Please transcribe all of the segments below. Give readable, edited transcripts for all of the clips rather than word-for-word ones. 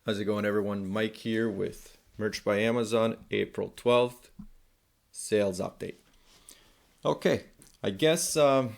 How's it going, everyone? Mike here with Merch by Amazon, April 12th, sales update. Okay, I guess the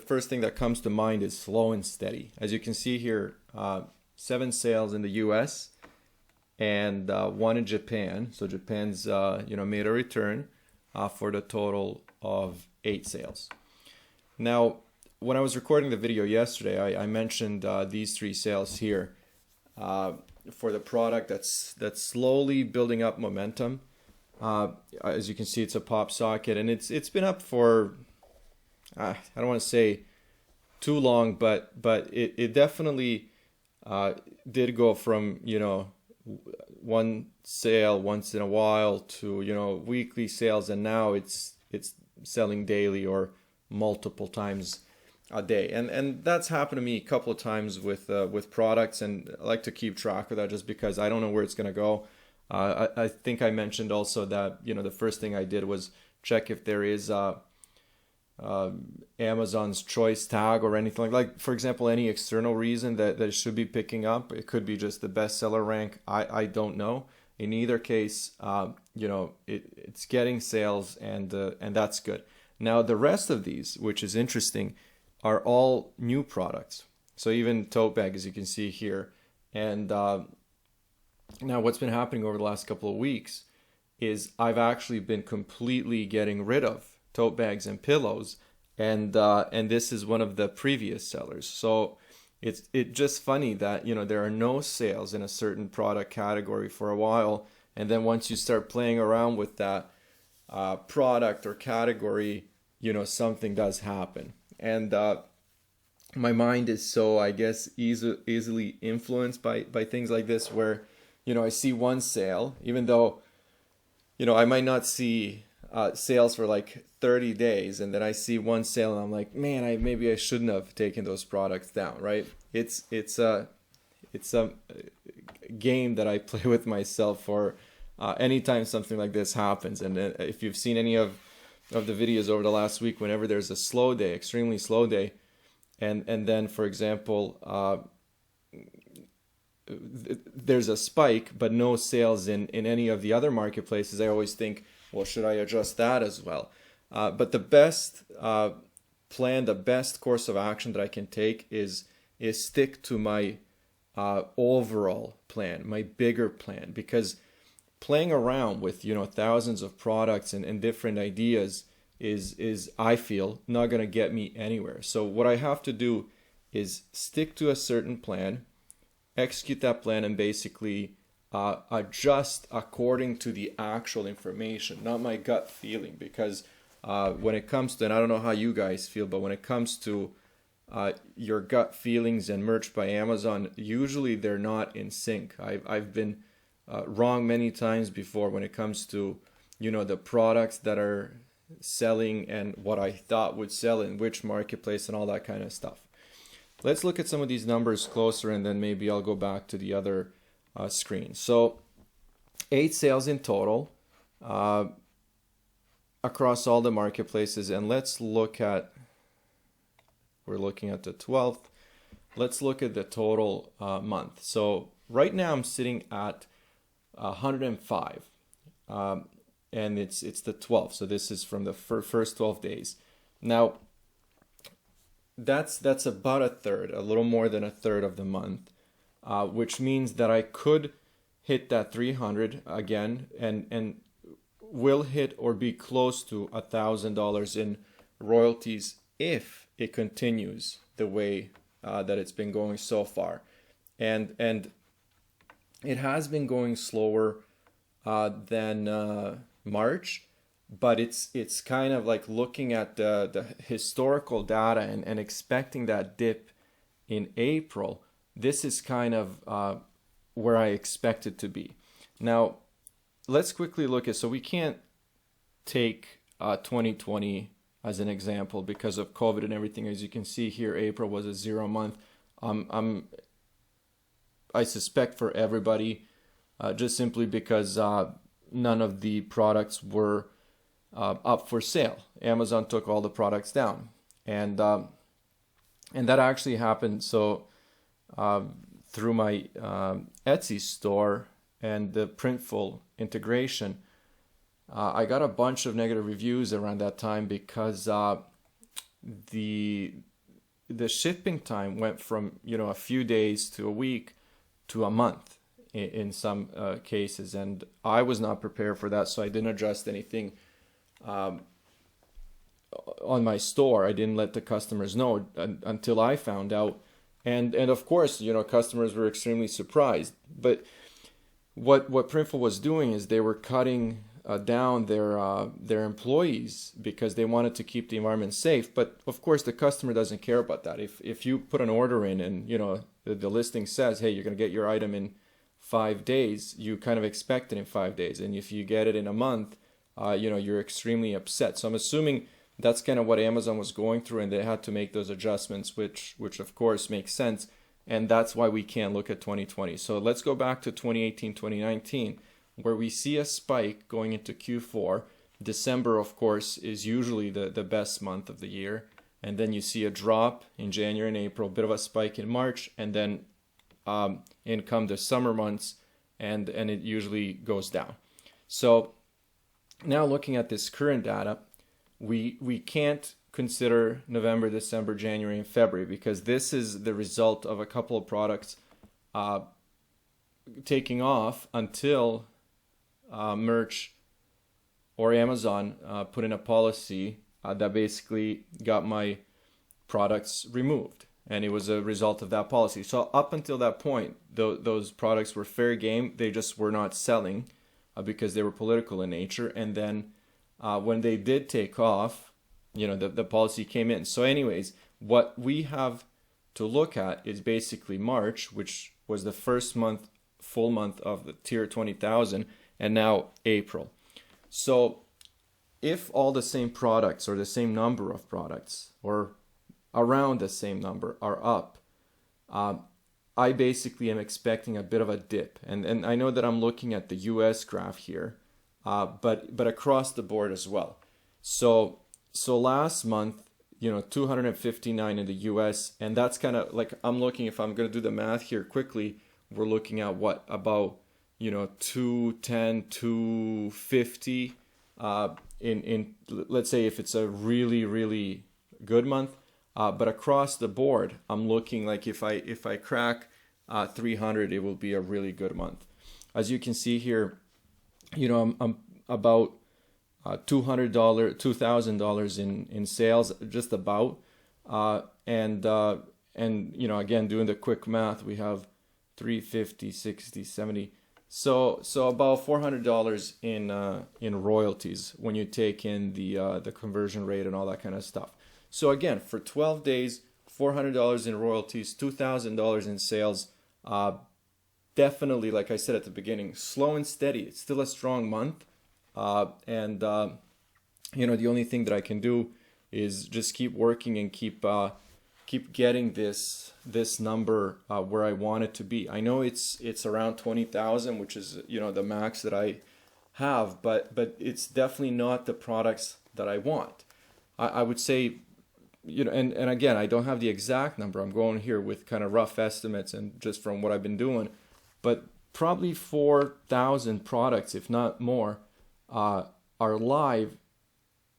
first thing that comes to mind is slow and steady. As you can see here, 7 sales in the US and 1 in Japan. So Japan's made a return for the total of 8 sales. Now, when I was recording the video yesterday, I mentioned these 3 sales here. For the product that's slowly building up momentum. As you can see, it's a pop socket, and it's been up for I don't want to say too long, but it definitely did go from one sale once in a while to weekly sales, and now it's selling daily or multiple times a day, and that's happened to me a couple of times with products, and I like to keep track of that just because I don't know where it's going to go. I think I mentioned also that the first thing I did was check if there is Amazon's choice tag or anything like for example, any external reason that it should be picking up. It could be just the bestseller rank. I don't know. In either case, it's getting sales, and that's good. Now the rest of these, which is interesting, are all new products. So even tote bag, as you can see here. And now what's been happening over the last couple of weeks is I've actually been completely getting rid of tote bags and pillows, and this is one of the previous sellers. So it's just funny that there are no sales in a certain product category for a while, and then once you start playing around with that product or category, something does happen. And my mind is so, I guess, easily influenced by things like this, where I see one sale, even though I might not see sales for like 30 days, and then I see one sale and I'm like, man, maybe I shouldn't have taken those products down, right? It's a game that I play with myself for anytime something like this happens. And if you've seen any of the videos over the last week, whenever there's a slow day, extremely slow day, and then, for example, there's a spike but no sales in any of the other marketplaces, I always think, well, should I adjust that as well? But the best plan, the best course of action that I can take is stick to my overall plan, my bigger plan, because playing around with thousands of products and different ideas is I feel not going to get me anywhere. So what I have to do is stick to a certain plan, execute that plan, and basically adjust according to the actual information, not my gut feeling. Because when it comes to, and I don't know how you guys feel, but when it comes to your gut feelings and Merch by Amazon, usually they're not in sync. I've been wrong many times before when it comes to the products that are selling and what I thought would sell in which marketplace and all that kind of stuff. Let's look at some of these numbers closer, and then maybe I'll go back to the other screen. So 8 sales in total across all the marketplaces, and let's look at, we're looking at the 12th. Let's look at the total month. So right now I'm sitting at 105, and it's the 12th. So this is from the first 12 days. Now that's about a third, a little more than a third of the month, which means that I could hit that 300 again, and will hit or be close to $1,000 in royalties if it continues the way that it's been going so far. And it has been going slower than March, but it's kind of like looking at the historical data and expecting that dip in April. This is kind of where I expect it to be. Now, let's quickly look at, so we can't take 2020 as an example because of COVID and everything. As you can see here, April was a 0 month. I suspect for everybody, just simply because none of the products were up for sale. Amazon took all the products down, and that actually happened. So through my Etsy store and the Printful integration, I got a bunch of negative reviews around that time because the shipping time went from a few days to a week to a month in some cases, and I was not prepared for that, so I didn't adjust anything on my store. I didn't let the customers know until I found out, and of course, customers were extremely surprised. But what Printful was doing is they were cutting down their employees because they wanted to keep the environment safe. But of course, the customer doesn't care about that. If you put an order in and the listing says, hey, you're going to get your item in 5 days, you kind of expect it in 5 days. And if you get it in a month, you're extremely upset. So I'm assuming that's kind of what Amazon was going through, and they had to make those adjustments, which of course makes sense. And that's why we can't look at 2020. So let's go back to 2018, 2019, where we see a spike going into Q4. December, of course, is usually the best month of the year. And then you see a drop in January and April, a bit of a spike in March, and then in come the summer months, and it usually goes down. So now looking at this current data, we can't consider November, December, January, and February, because this is the result of a couple of products taking off until Merch or Amazon put in a policy that basically got my products removed, and it was a result of that policy. So up until that point, those products were fair game. They just were not selling because they were political in nature. And then when they did take off, the policy came in. So anyways, what we have to look at is basically March, which was the first full month of the tier 20,000, and now April. So if all the same products or the same number of products or around the same number are up, I basically am expecting a bit of a dip. And I know that I'm looking at the US graph here, but across the board as well. So last month, 259 in the US, and that's kind of like, I'm looking, if I'm going to do the math here quickly, we're looking at what, about 210, 250 in let's say if it's a really, really good month. But across the board, I'm looking like if I crack 300, it will be a really good month. As you can see here, I'm about $2,000 in sales, just about. And again, doing the quick math, we have 350, 60, 70. So about $400 in royalties when you take in the conversion rate and all that kind of stuff. So again, for 12 days, $400 in royalties, $2,000 in sales. Definitely, like I said at the beginning, slow and steady. It's still a strong month. And the only thing that I can do is just keep working and keep getting this number where I want it to be. I know it's around 20,000, which is the max that I have, but it's definitely not the products that I want. I would say, and again, I don't have the exact number. I'm going here with kind of rough estimates and just from what I've been doing, but probably 4,000 products, if not more, are live,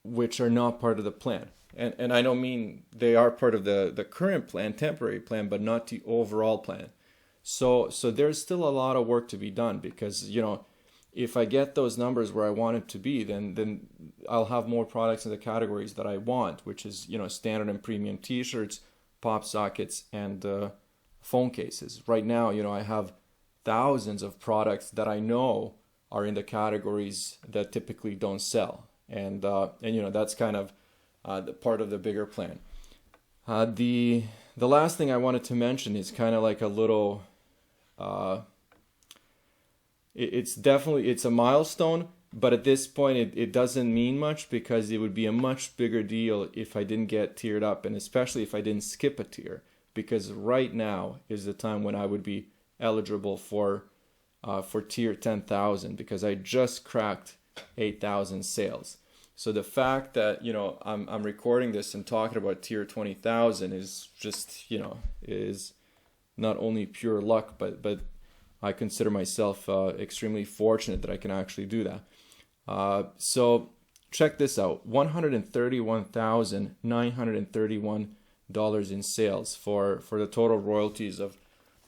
which are not part of the plan. And I don't mean they are part of the current plan, temporary plan, but not the overall plan. So there's still a lot of work to be done, because if I get those numbers where I want it to be, then I'll have more products in the categories that I want, which is standard and premium T-shirts, pop sockets, and phone cases. Right now, I have thousands of products that I know are in the categories that typically don't sell, and that's kind of the part of the bigger plan. The last thing I wanted to mention is kind of like a little. It's a milestone, but at this point it doesn't mean much, because it would be a much bigger deal if I didn't get tiered up, and especially if I didn't skip a tier, because right now is the time when I would be eligible for tier 10,000, because I just cracked 8,000 sales. So the fact that I'm recording this and talking about tier 20,000 is just is not only pure luck, but I consider myself extremely fortunate that I can actually do that. So check this out: $131,931 in sales for the total royalties of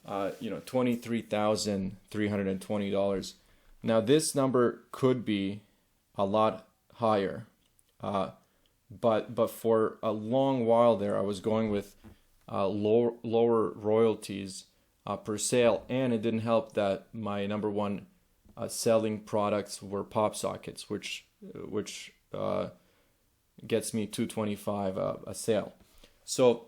$23,320. Now this number could be a lot higher, but for a long while there, I was going with lower royalties per sale, and it didn't help that my number one selling products were pop sockets, which gets me $225 a sale. So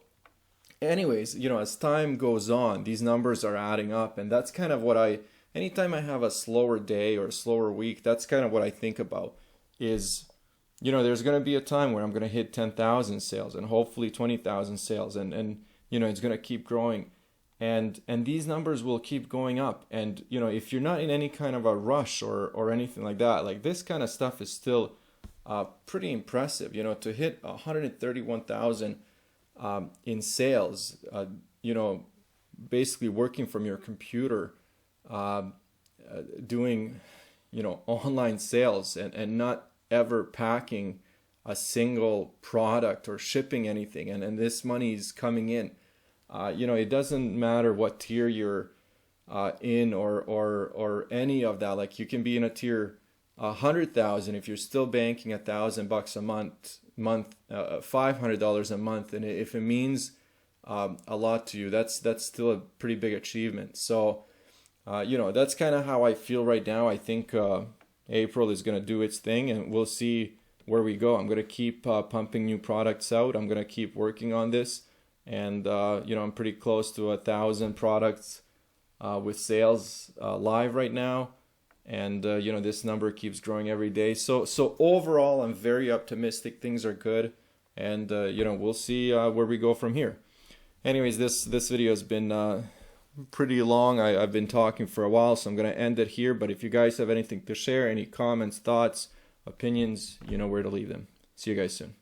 anyways, as time goes on, these numbers are adding up, and that's kind of what anytime I have a slower day or a slower week, that's kind of what I think about is, there's going to be a time where I'm going to hit 10,000 sales and hopefully 20,000 sales, and it's going to keep growing, and these numbers will keep going up. And if you're not in any kind of a rush or anything like that, like this kind of stuff is still pretty impressive. To hit 131,000 in sales, basically working from your computer, doing online sales, and not ever packing a single product or shipping anything, and this money is coming in. It doesn't matter what tier you're in or any of that. Like, you can be in a tier 100,000 if you're still banking $1,000 a month, $500 a month, and if it means a lot to you, that's still a pretty big achievement. So that's kind of how I feel right now. I think April is going to do its thing, and we'll see where we go. I'm going to keep pumping new products out. I'm going to keep working on this, and I'm pretty close to 1,000 products with sales live right now, and this number keeps growing every day. So overall, I'm very optimistic. Things are good, and we'll see where we go from here. Anyways, this video has been pretty long. I've been talking for a while, so I'm going to end it here. But if you guys have anything to share, any comments, thoughts, opinions, you know where to leave them. See you guys soon.